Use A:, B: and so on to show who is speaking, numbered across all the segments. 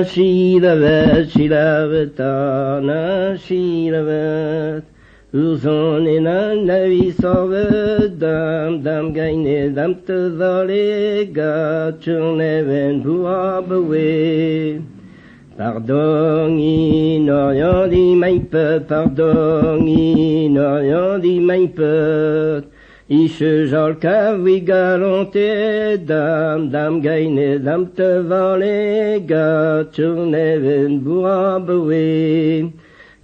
A: Shilavet, Uzon in a navi sovet, dam gaine, dam te valega, churneven buabawe. Pardon, in orient di mein peuple, pardon, in orient di mein peuple. Ische jolka vi galante, dam gaine, dam te valega, churneven buabawe.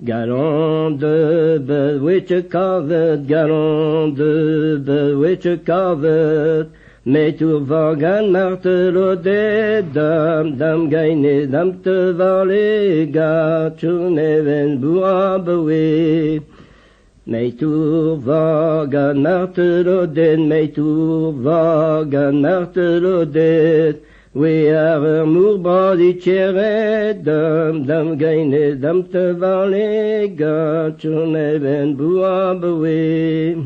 A: Galant de bed which a covered, galant de bed which a covered. Mais tout vagan martelo de dam gaine, dam te valega, churneven buabawe. Mais tout vagan martelo de, mais tout vagan martelo de. We are mour di cheret, dam gaine, dam te valega, churneven buabawe.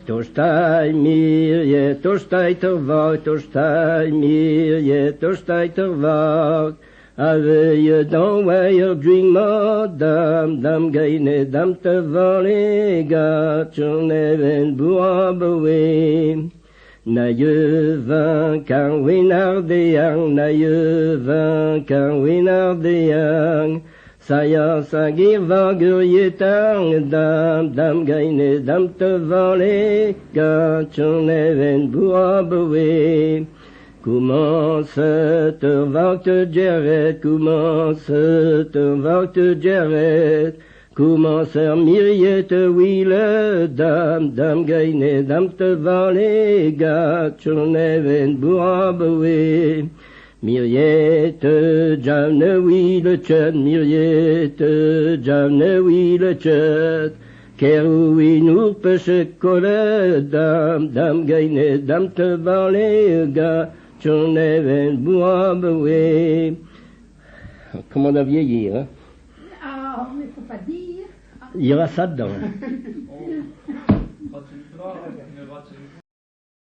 A: Torstai mirje, torstai tervak, torstai mirje, torstai tervak. Aveille dans wire drink mo, dam gaine, dam te valega, churneven buabawe. Naye vin kan winardeang, naye vin kan winardeang. Saya sagir vagurietang, dam gaine, dam te valega, churneven buabawe. Commence te vak te geret, commence te vak te geret. Commence miriete wile, dam gaine, dam te valega, churneven buabawe. Miriete jamne wile chet, miriete jamne wile chet. Keroui nous peche kole, dam gaine, dam te valega, churneven buabawe. Comment on a vieilli, hein?
B: Ah, mais faut pas dire.
A: Il y aura ça dedans.